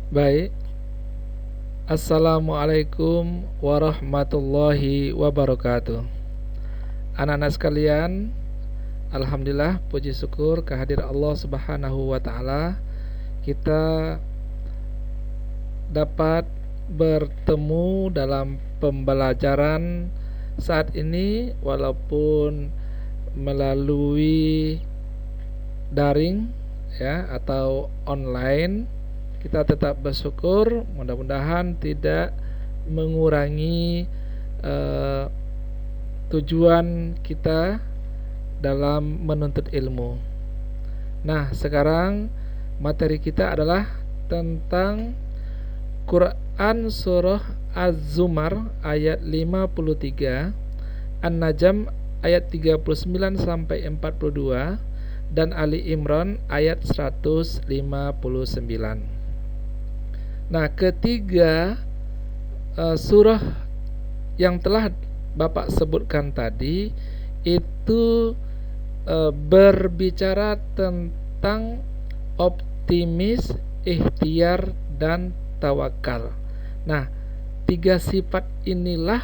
Baik, Assalamualaikum warahmatullahi wabarakatuh. Anak-anak sekalian, Alhamdulillah, puji syukur kehadiran Allah Subhanahu wa Ta'ala. Kita dapat bertemu dalam pembelajaran saat ini, walaupun melalui daring ya atau online. Kita tetap bersyukur, mudah-mudahan tidak mengurangi tujuan kita dalam menuntut ilmu. Nah, sekarang materi kita adalah tentang Quran surah Az-Zumar ayat 53, An-Najm ayat 39 sampai 42, dan Ali Imran ayat 159. Nah, ketiga surah yang telah Bapak sebutkan tadi itu berbicara tentang optimis, ikhtiar, dan tawakal. Nah, tiga sifat inilah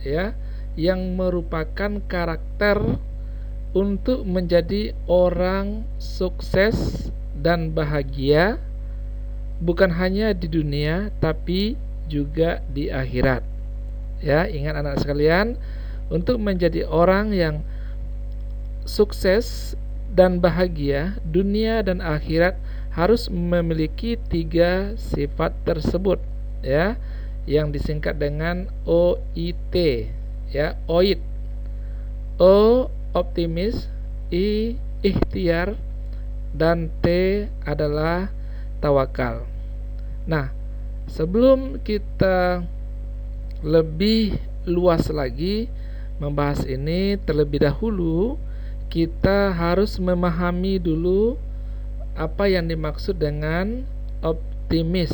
ya yang merupakan karakter untuk menjadi orang sukses dan bahagia, bukan hanya di dunia tapi juga di akhirat. Ya, ingat anak sekalian, untuk menjadi orang yang sukses dan bahagia dunia dan akhirat harus memiliki tiga sifat tersebut, ya, yang disingkat dengan OIT, ya, OIT. O optimis, I ikhtiar, dan T adalah tawakal. Nah, sebelum kita lebih luas lagi membahas ini, terlebih dahulu kita harus memahami dulu apa yang dimaksud dengan optimis,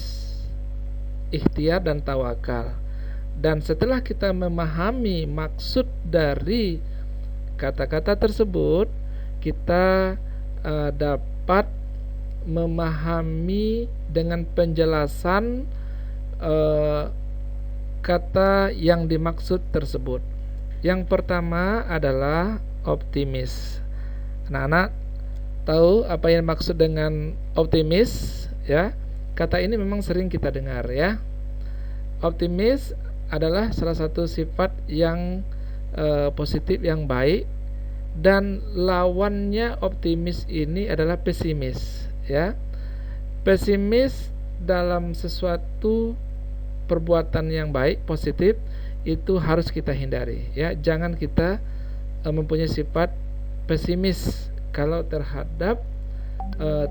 ikhtiar, dan tawakal. Dan setelah kita memahami maksud dari kata-kata tersebut, kita dapat memahami dengan penjelasan kata yang dimaksud tersebut. Yang pertama adalah optimis. Anak-anak tahu apa yang maksud dengan optimis, ya? Kata ini memang sering kita dengar, ya. Optimis adalah salah satu sifat yang positif, yang baik, dan lawannya optimis ini adalah pesimis, ya. Pesimis dalam sesuatu perbuatan yang baik, positif, itu harus kita hindari, ya. Jangan kita mempunyai sifat pesimis kalau terhadap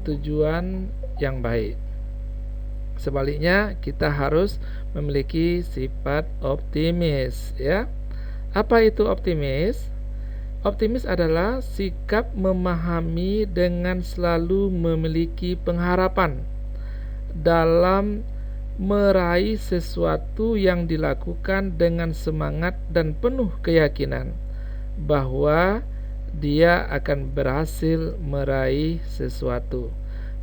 tujuan yang baik. Sebaliknya, kita harus memiliki sifat optimis, ya. Apa itu optimis? Optimis adalah sikap memahami dengan selalu memiliki pengharapan dalam meraih sesuatu yang dilakukan dengan semangat dan penuh keyakinan bahwa dia akan berhasil meraih sesuatu.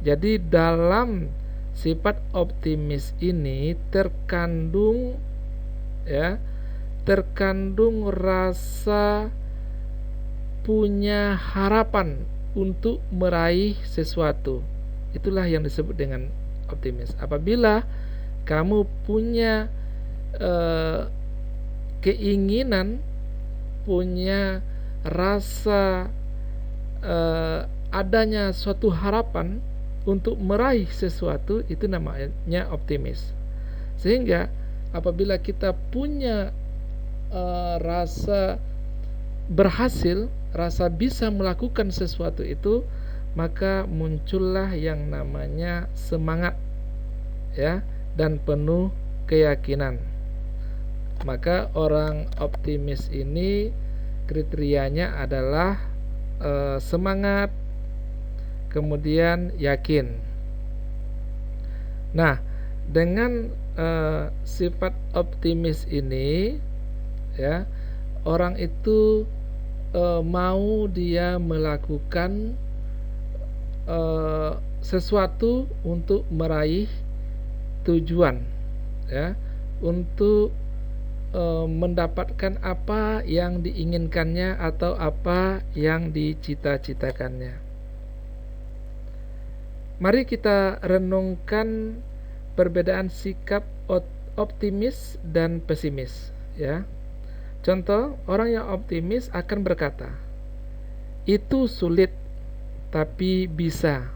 Jadi dalam sifat optimis ini terkandung rasa punya harapan untuk meraih sesuatu. Itulah yang disebut dengan optimis. Apabila kamu punya keinginan, punya rasa adanya suatu harapan untuk meraih sesuatu, itu namanya optimis. Sehingga apabila kita punya rasa berhasil, rasa bisa melakukan sesuatu itu, maka muncullah yang namanya semangat, ya, dan penuh keyakinan. Maka orang optimis ini kriterianya adalah semangat, kemudian yakin. Nah, dengan sifat optimis ini, ya, orang itu mau dia melakukan sesuatu untuk meraih tujuan, ya, untuk mendapatkan apa yang diinginkannya atau apa yang dicita-citakannya. Mari kita renungkan perbedaan sikap optimis dan pesimis, ya. Contoh, orang yang optimis akan berkata, "Itu sulit, tapi bisa."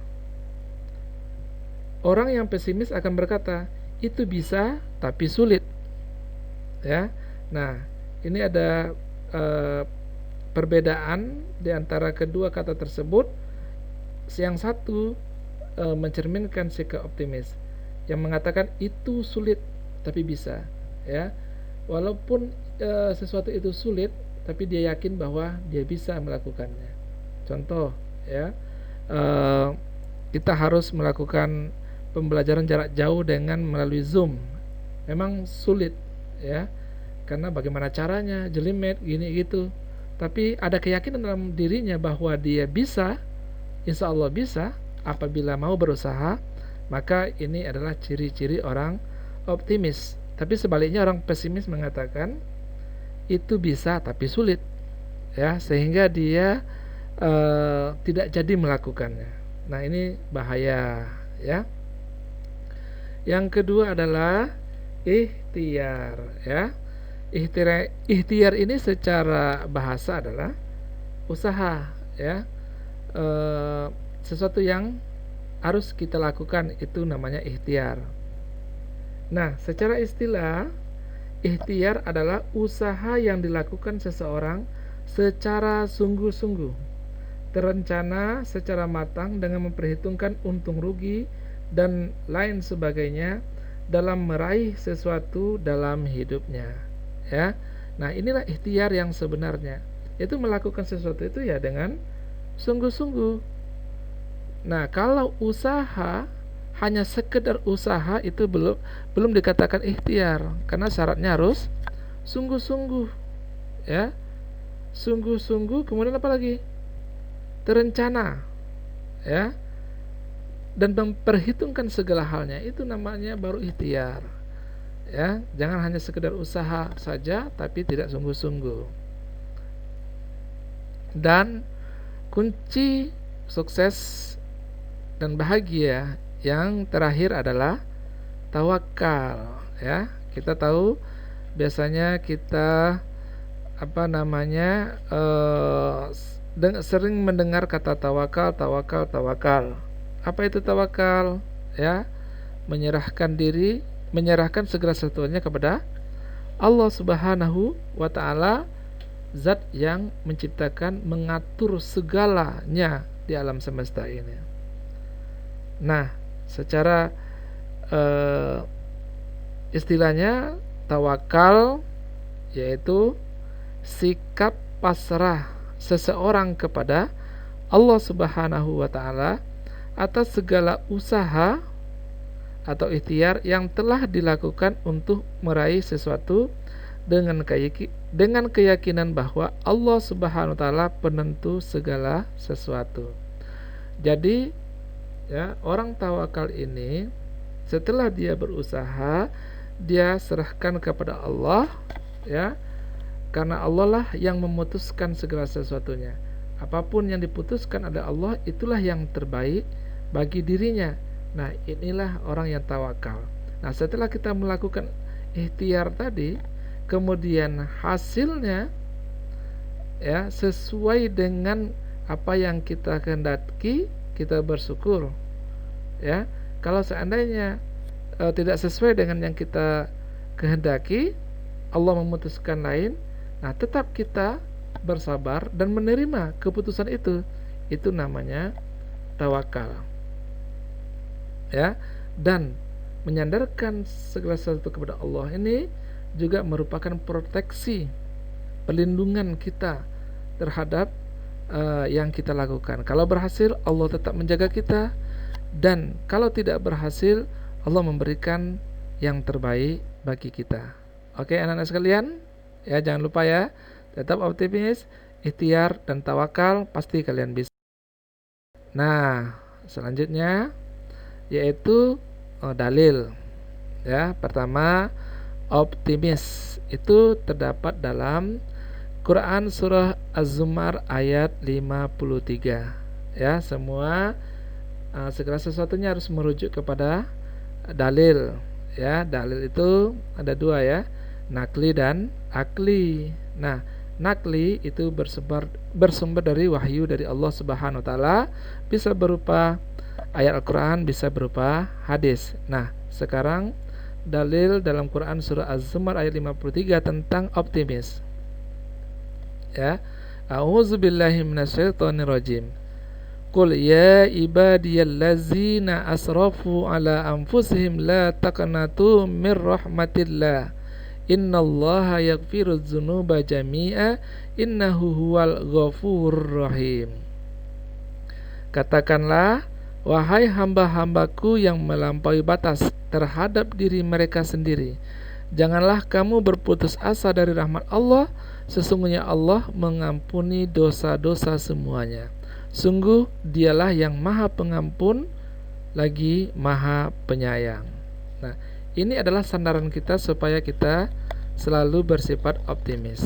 Orang yang pesimis akan berkata, "Itu bisa, tapi sulit." Ya. Nah, ini ada perbedaan di antara kedua kata tersebut. Yang satu mencerminkan sikap optimis, yang mengatakan itu sulit tapi bisa, ya. Walaupun sesuatu itu sulit, tapi dia yakin bahwa dia bisa melakukannya. Contoh, ya, kita harus melakukan pembelajaran jarak jauh dengan melalui Zoom. Memang sulit, ya, karena bagaimana caranya, jelimet, gini gitu. Tapi ada keyakinan dalam dirinya bahwa dia bisa, insya Allah bisa, apabila mau berusaha. Maka ini adalah ciri-ciri orang optimis. Tapi sebaliknya orang pesimis mengatakan itu bisa tapi sulit, ya, sehingga dia tidak jadi melakukannya. Nah, ini bahaya, ya. Yang kedua adalah ikhtiar, ya. Ikhtiar ini secara bahasa adalah usaha, ya. Sesuatu yang harus kita lakukan, itu namanya ikhtiar. Nah, secara istilah, ikhtiar adalah usaha yang dilakukan seseorang secara sungguh-sungguh, terencana secara matang dengan memperhitungkan untung rugi dan lain sebagainya dalam meraih sesuatu dalam hidupnya, ya. Nah, inilah ikhtiar yang sebenarnya. Itu melakukan sesuatu itu ya dengan sungguh-sungguh. Nah, kalau usaha hanya sekedar usaha, itu belum dikatakan ikhtiar, karena syaratnya harus sungguh-sungguh, ya. Sungguh-sungguh, kemudian apa lagi? Terencana, ya, dan memperhitungkan segala halnya, itu namanya baru ikhtiar, ya. Jangan hanya sekedar usaha saja tapi tidak sungguh-sungguh. Dan kunci sukses dan bahagia yang terakhir adalah tawakal, ya. Kita tahu biasanya kita sering mendengar kata tawakal, tawakal, tawakal. Apa itu tawakal? Ya, menyerahkan diri, menyerahkan segala sesuatunya kepada Allah Subhanahu wa taala, zat yang menciptakan, mengatur segalanya di alam semesta ini. Nah, secara istilahnya tawakal yaitu sikap pasrah seseorang kepada Allah Subhanahu wa taala atas segala usaha atau ikhtiar yang telah dilakukan untuk meraih sesuatu dengan keyakinan bahwa Allah Subhanahu wa taala penentu segala sesuatu. Jadi, ya, orang tawakal ini setelah dia berusaha, dia serahkan kepada Allah, ya, karena Allah lah yang memutuskan segala sesuatunya. Apapun yang diputuskan oleh Allah, itulah yang terbaik bagi dirinya. Nah, inilah orang yang tawakal. Nah, setelah kita melakukan ikhtiar tadi, kemudian hasilnya, ya, sesuai dengan apa yang kita kehendaki, kita bersyukur, ya. Kalau seandainya tidak sesuai dengan yang kita kehendaki, Allah memutuskan lain, nah tetap kita bersabar dan menerima keputusan itu. Itu namanya tawakal, ya. Dan menyandarkan segala sesuatu kepada Allah ini juga merupakan proteksi, perlindungan kita terhadap yang kita lakukan. Kalau berhasil, Allah tetap menjaga kita, dan kalau tidak berhasil, Allah memberikan yang terbaik bagi kita. Oke, anak-anak sekalian, ya, jangan lupa, ya, tetap optimis, ikhtiar dan tawakal, pasti kalian bisa. Nah, selanjutnya yaitu dalil. Ya, pertama optimis itu terdapat dalam Quran surah Az-Zumar ayat 53. Ya, semua segala sesuatunya harus merujuk kepada dalil. Ya, dalil itu ada dua ya, nakli dan akli. Nah, nakli itu bersumber dari wahyu dari Allah Subhanahu wa taala, bisa berupa ayat Al-Qur'an, bisa berupa hadis. Nah, sekarang dalil dalam Quran surah Az-Zumar ayat 53 tentang optimis. Ya. A'udzubillahi minasyaitonirrajim. Qul ya ibadiyallazina asrafu ala anfusihim la taqnatu mir rahmatillah. Innallaha yaghfirudz dzunuba jami'a innahu huwal ghafurur rahim. Katakanlah, wahai hamba-hambaku yang melampaui batas terhadap diri mereka sendiri, janganlah kamu berputus asa dari rahmat Allah. Sesungguhnya Allah mengampuni dosa-dosa semuanya. Sungguh dialah yang maha pengampun lagi maha penyayang. Nah, ini adalah sandaran kita supaya kita selalu bersifat optimis.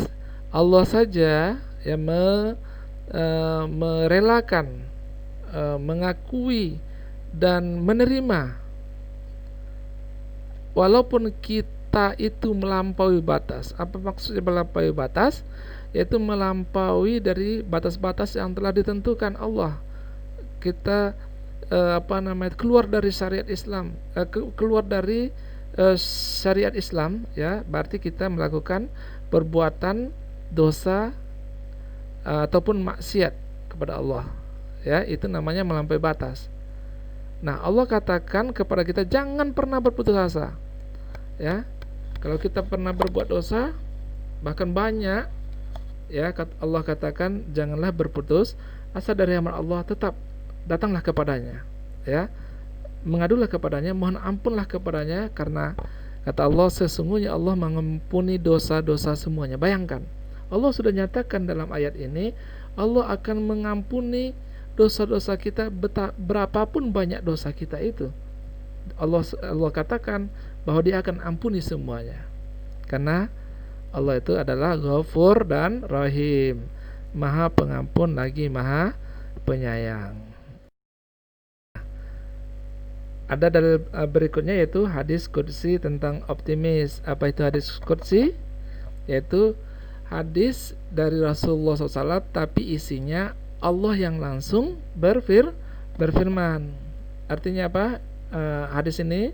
Allah saja yang merelakan, mengakui dan menerima walaupun kita itu melampaui batas. Apa maksudnya melampaui batas? Yaitu melampaui dari batas-batas yang telah ditentukan Allah. Kita keluar dari syariat Islam, keluar dari syariat Islam, ya, berarti kita melakukan perbuatan dosa ataupun maksiat kepada Allah. Ya, itu namanya melampaui batas. Nah, Allah katakan kepada kita jangan pernah berputus asa. Ya, kalau kita pernah berbuat dosa, bahkan banyak, ya, Allah katakan janganlah berputus asa dari rahmat Allah, tetap datanglah kepadanya, ya, mengadulah kepadanya, mohon ampunlah kepadanya, karena kata Allah sesungguhnya Allah mengampuni dosa-dosa semuanya. Bayangkan, Allah sudah nyatakan dalam ayat ini Allah akan mengampuni dosa-dosa kita, berapapun banyak dosa kita itu. Allah katakan bahwa Dia akan ampuni semuanya, karena Allah itu adalah Ghafur dan Rahim, Maha Pengampun lagi Maha Penyayang. Ada dalil berikutnya yaitu hadis qudsi tentang optimis. Apa itu hadis qudsi? Yaitu hadis dari Rasulullah SAW, tapi isinya Allah yang langsung berfirman. Artinya apa? Hadis ini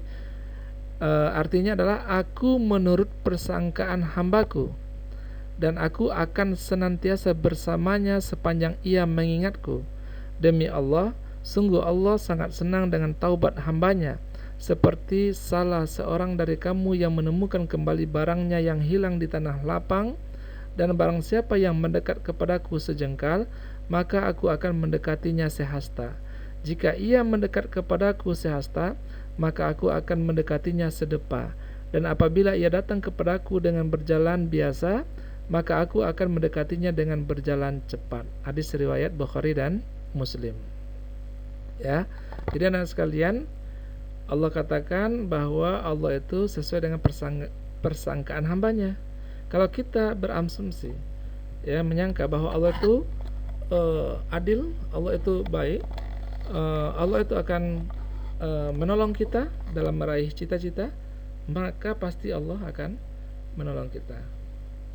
artinya adalah aku menurut persangkaan hambaku, dan aku akan senantiasa bersamanya sepanjang ia mengingatku. Demi Allah, sungguh Allah sangat senang dengan taubat hambanya, seperti salah seorang dari kamu yang menemukan kembali barangnya yang hilang di tanah lapang. Dan barang siapa yang mendekat kepadaku sejengkal, maka aku akan mendekatinya sehasta. Jika ia mendekat kepadaku sehasta, maka aku akan mendekatinya sedepa. Dan apabila ia datang kepadaku dengan berjalan biasa, maka aku akan mendekatinya dengan berjalan cepat. Hadis riwayat Bukhari dan Muslim. Ya, jadi anak sekalian, Allah katakan bahwa Allah itu sesuai dengan persangkaan hambanya. Kalau kita berasumsi, ya, menyangka bahwa Allah itu adil, Allah itu baik, Allah itu akan menolong kita dalam meraih cita-cita, maka pasti Allah akan menolong kita.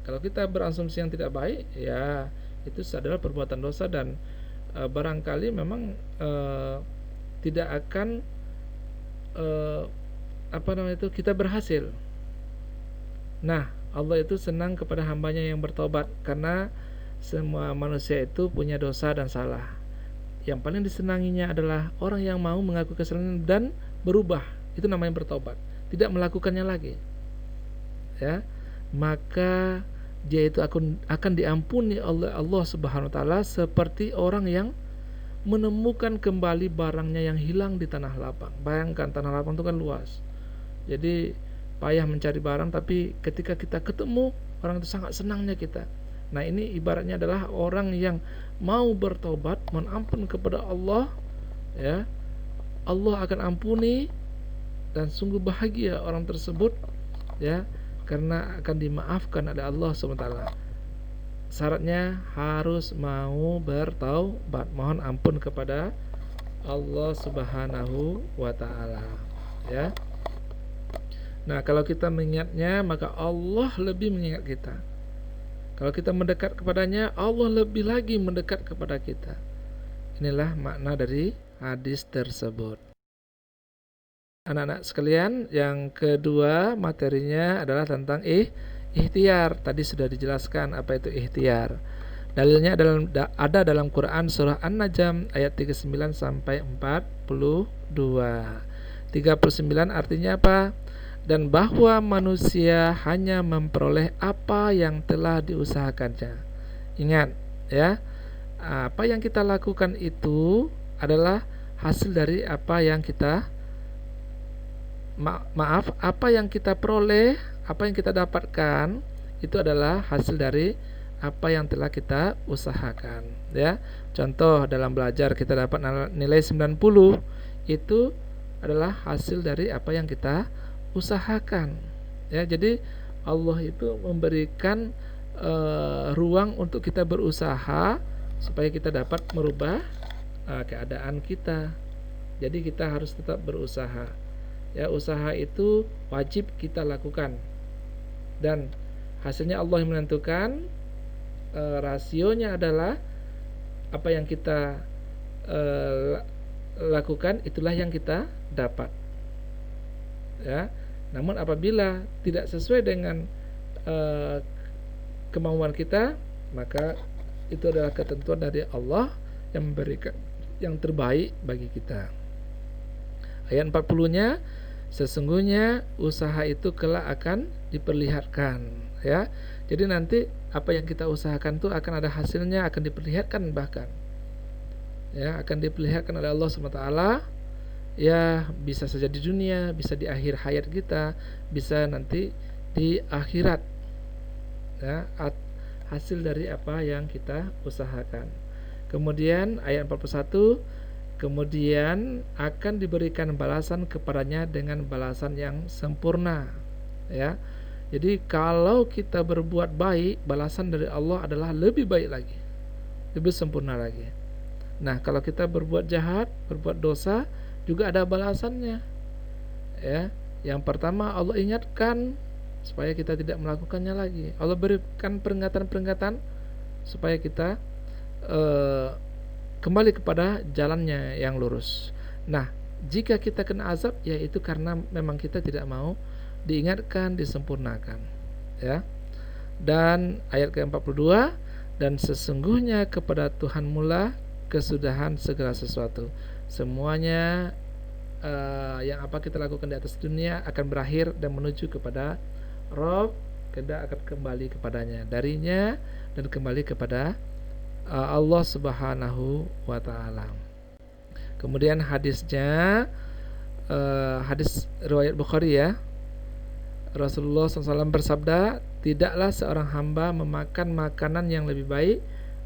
Kalau kita berasumsi yang tidak baik, ya itu adalah perbuatan dosa, dan barangkali memang tidak akan kita berhasil. Nah, Allah itu senang kepada hambanya yang bertobat, karena semua manusia itu punya dosa dan salah. Yang paling disenanginya adalah orang yang mau mengaku kesalahan dan berubah. Itu namanya bertobat, tidak melakukannya lagi. Ya, maka dia itu akan diampuni oleh Allah Subhanahu wa taala seperti orang yang menemukan kembali barangnya yang hilang di tanah lapang. Bayangkan, tanah lapang itu kan luas. Jadi payah mencari barang, tapi ketika kita ketemu, orang itu sangat senangnya kita. Nah, ini ibaratnya adalah orang yang mau bertobat, mohon ampun kepada Allah, ya. Allah akan ampuni dan sungguh bahagia orang tersebut, ya, karena akan dimaafkan oleh Allah SWT. Syaratnya harus mau bertaubat, mohon ampun kepada Allah Subhanahu wa taala, ya. Nah, kalau kita mengingatnya, maka Allah lebih mengingat kita. Kalau kita mendekat kepadanya, Allah lebih lagi mendekat kepada kita. Inilah makna dari hadis tersebut. Anak-anak sekalian, yang kedua materinya adalah tentang ikhtiar. Tadi sudah dijelaskan apa itu ikhtiar. Dalilnya ada dalam Quran surah An-Najm ayat 39 sampai 42. 39 artinya apa? Dan bahwa manusia hanya memperoleh apa yang telah diusahakannya. Ingat, ya, apa yang kita lakukan itu adalah hasil dari apa yang kita apa yang kita peroleh, apa yang kita dapatkan itu adalah hasil dari apa yang telah kita usahakan, ya. Contoh dalam belajar kita dapat nilai 90, itu adalah hasil dari apa yang kita usahakan, ya. Jadi Allah itu memberikan ruang untuk kita berusaha supaya kita dapat merubah keadaan kita. Jadi kita harus tetap berusaha, ya. Usaha itu wajib kita lakukan dan hasilnya Allah yang menentukan. Rasionya adalah apa yang kita lakukan, itulah yang kita dapat, ya. Namun apabila tidak sesuai dengan kemauan kita, maka itu adalah ketentuan dari Allah yang memberikan yang terbaik bagi kita. Ayat 40-nya, sesungguhnya usaha itu kelak akan diperlihatkan, ya. Jadi nanti apa yang kita usahakan itu akan ada hasilnya, akan diperlihatkan, bahkan, ya, akan diperlihatkan oleh Allah SWT, ya. Bisa saja di dunia, bisa di akhir hayat kita, bisa nanti di akhirat, ya, hasil dari apa yang kita usahakan. Kemudian ayat 41, kemudian akan diberikan balasan kepadanya dengan balasan yang sempurna, ya. Jadi kalau kita berbuat baik, balasan dari Allah adalah lebih baik lagi, lebih sempurna lagi. Nah, kalau kita berbuat jahat, berbuat dosa, juga ada balasannya, ya. Yang pertama, Allah ingatkan supaya kita tidak melakukannya lagi. Allah berikan peringatan-peringatan supaya kita kembali kepada jalannya yang lurus. Nah, jika kita kena azab, yaitu karena memang kita tidak mau diingatkan, disempurnakan, ya. Dan ayat ke-42, dan sesungguhnya kepada Tuhan mula kesudahan segala sesuatu. Semuanya yang apa kita lakukan di atas dunia akan berakhir dan menuju kepada Rabb, kita akan kembali kepadanya, darinya, dan kembali kepada Allah Subhanahu wa taala. Kemudian hadisnya, hadis riwayat Bukhari, ya. Rasulullah SAW bersabda, tidaklah seorang hamba memakan makanan yang lebih baik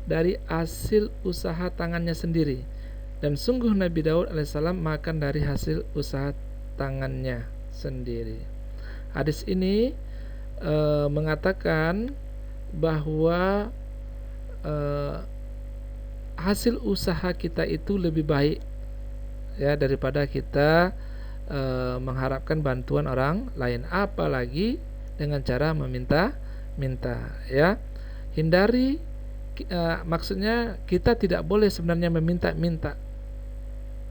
dari hasil usaha tangannya sendiri, dan sungguh Nabi Daud alaihissalam makan dari hasil usaha tangannya sendiri. Hadis ini mengatakan bahwa hasil usaha kita itu lebih baik, ya, daripada kita mengharapkan bantuan orang lain, apalagi dengan cara meminta-minta, ya. Hindari, maksudnya kita tidak boleh sebenarnya meminta-minta,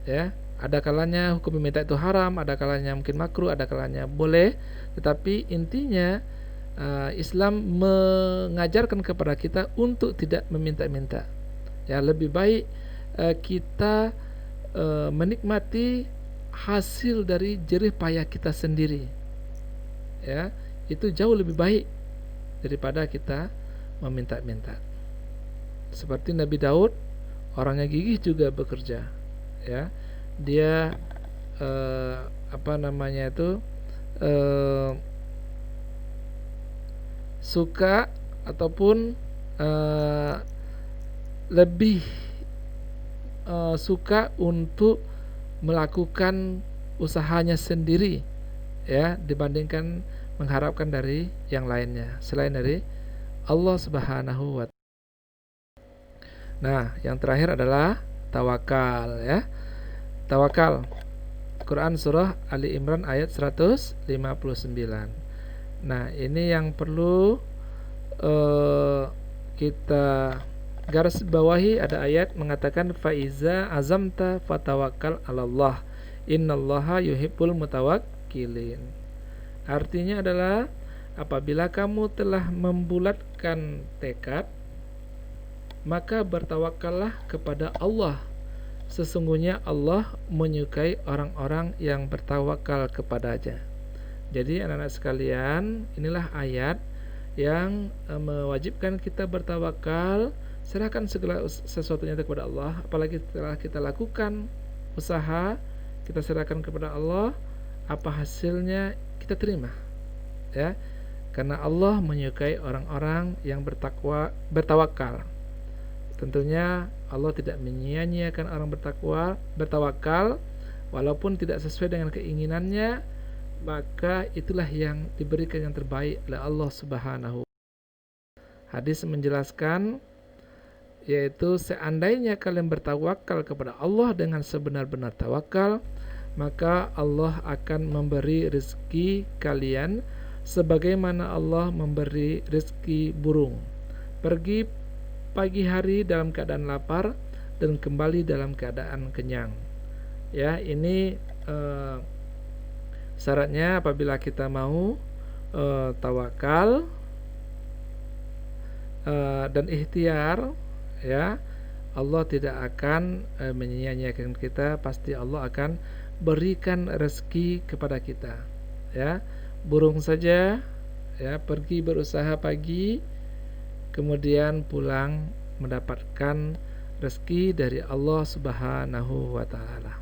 ya. Ada kalanya hukum meminta itu haram, ada kalanya mungkin makruh, ada kalanya boleh, tetapi intinya Islam mengajarkan kepada kita untuk tidak meminta-minta, ya. Lebih baik kita menikmati hasil dari jerih payah kita sendiri, ya. Itu jauh lebih baik daripada kita meminta-minta. Seperti Nabi Daud, orangnya gigih juga bekerja, ya. Dia suka ataupun lebih suka untuk melakukan usahanya sendiri ya dibandingkan mengharapkan dari yang lainnya selain dari Allah Subhanahu wa Ta'ala. Nah, yang terakhir adalah tawakal ya. Tawakal. Quran surah Ali Imran ayat 159. Nah, ini yang perlu kita garis bawahi. Ada ayat mengatakan faiza azamta fatawakkal 'alallah innallaha yuhibbul mutawakkilin. Artinya adalah apabila kamu telah membulatkan tekad, maka bertawakallah kepada Allah. Sesungguhnya Allah menyukai orang-orang yang bertawakal kepadanya. Jadi anak-anak sekalian, inilah ayat yang mewajibkan kita bertawakal, serahkan segala sesuatunya kepada Allah. Apalagi setelah kita lakukan usaha, kita serahkan kepada Allah, apa hasilnya kita terima ya, karena Allah menyukai orang-orang yang bertawakal. Tentunya Allah tidak menyia-nyiakan orang bertawakal walaupun tidak sesuai dengan keinginannya, maka itulah yang diberikan yang terbaik oleh Allah Subhanahu. Hadis menjelaskan, yaitu seandainya kalian bertawakal kepada Allah dengan sebenar-benar tawakal, maka Allah akan memberi rezeki kalian sebagaimana Allah memberi rezeki burung. Pergi pagi hari dalam keadaan lapar dan kembali dalam keadaan kenyang. Ya, ini syaratnya apabila kita mau tawakal dan ikhtiar, ya, Allah tidak akan menyia-nyiakan kita. Pasti Allah akan berikan rezeki kepada kita. Ya, burung saja ya pergi berusaha pagi, kemudian pulang mendapatkan rezeki dari Allah Subhanahu wa Ta'ala.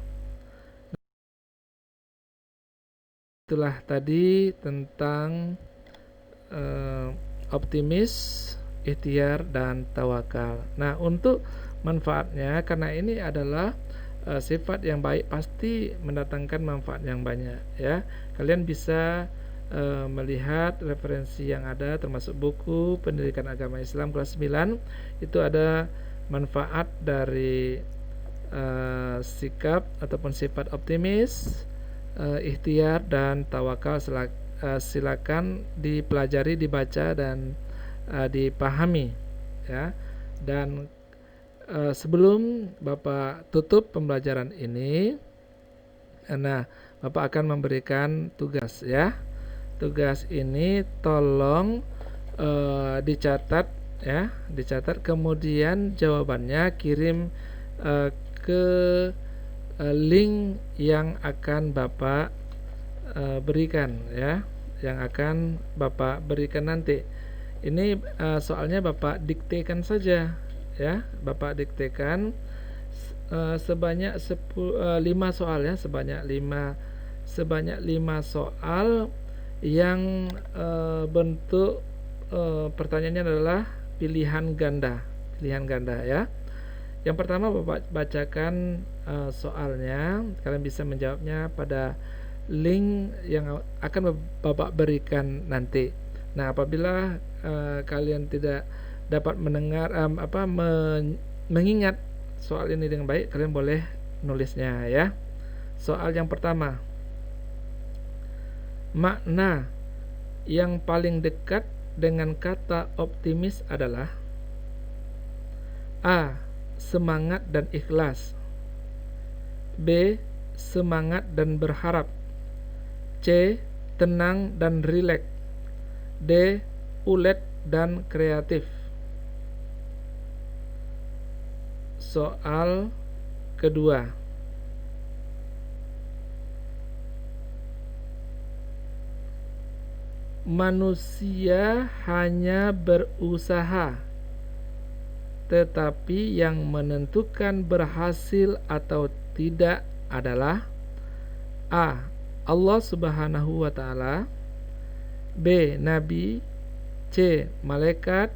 Itulah tadi tentang optimis, ikhtiar, dan tawakal. Nah, untuk manfaatnya, karena ini adalah sifat yang baik, pasti mendatangkan manfaat yang banyak ya. Kalian bisa melihat referensi yang ada, termasuk buku Pendidikan Agama Islam kelas 9. Itu ada manfaat dari sikap ataupun sifat optimis, ikhtiar, dan tawakal. Silakan dipelajari, dibaca, dan dipahami ya. Dan sebelum Bapak tutup pembelajaran ini, nah Bapak akan memberikan tugas ya. Tugas ini tolong dicatat ya, dicatat, kemudian jawabannya kirim ke link yang akan Bapak berikan ya, yang akan Bapak berikan nanti. Ini soalnya Bapak diktekan saja ya, Bapak diktekan sebanyak 5 soal ya, sebanyak 5 soal yang bentuk pertanyaannya adalah pilihan ganda ya. Yang pertama Bapak bacakan soalnya, kalian bisa menjawabnya pada link yang akan Bapak berikan nanti. Nah, apabila kalian tidak dapat mendengar mengingat soal ini dengan baik, kalian boleh nulisnya ya. Soal yang pertama, makna yang paling dekat dengan kata optimis adalah A. Semangat dan ikhlas, B. Semangat dan berharap, C. Tenang dan rileks, D. Ulet dan kreatif. Soal kedua, manusia hanya berusaha, tetapi yang menentukan berhasil atau tidak adalah A. Allah Subhanahu wa Ta'ala, B. Nabi, C. Malaikat,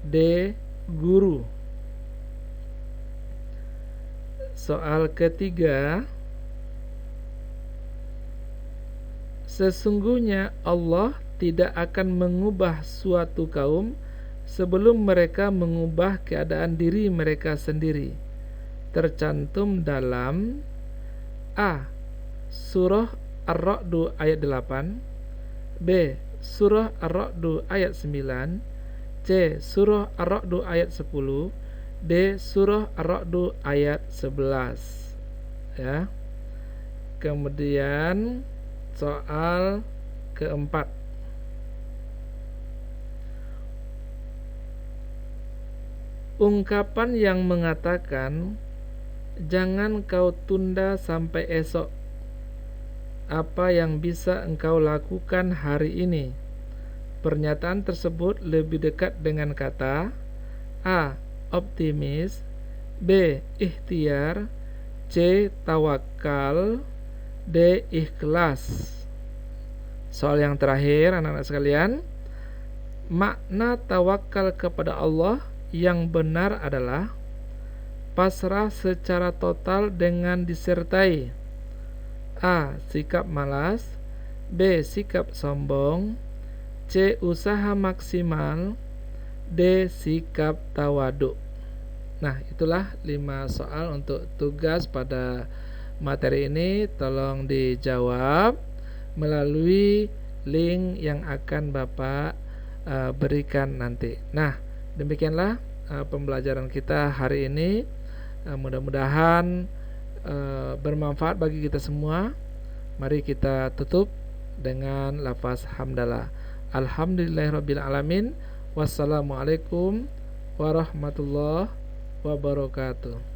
D. Guru. Soal ketiga, Sesungguhnya Allah tidak akan mengubah suatu kaum sebelum mereka mengubah keadaan diri mereka sendiri. Tercantum dalam A. Surah Ar-Ra'd ayat 8, B. Surah Ar-Ra'd ayat 9, C. Surah Ar-Ra'd ayat 10, D. Surah Ar-Ra'd ayat 11. Ya. Kemudian soal keempat, ungkapan yang mengatakan jangan kau tunda sampai esok, apa yang bisa engkau lakukan hari ini? Pernyataan tersebut lebih dekat dengan kata A. Optimis, B. Ikhtiar, C. Tawakal, D. Ikhlas. Soal yang terakhir anak-anak sekalian, makna tawakal kepada Allah yang benar adalah pasrah secara total dengan disertai A. Sikap malas, B. Sikap sombong, C. Usaha maksimal, D. Sikap tawaduk. Nah, itulah 5 soal untuk tugas pada materi ini. Tolong dijawab melalui link yang akan Bapak berikan nanti. Nah, demikianlah pembelajaran kita hari ini. Mudah-mudahan bermanfaat bagi kita semua. Mari kita tutup dengan lafaz hamdalah. Alhamdulillahirabbil alamin. Wassalamualaikum warahmatullahi wabarakatuh.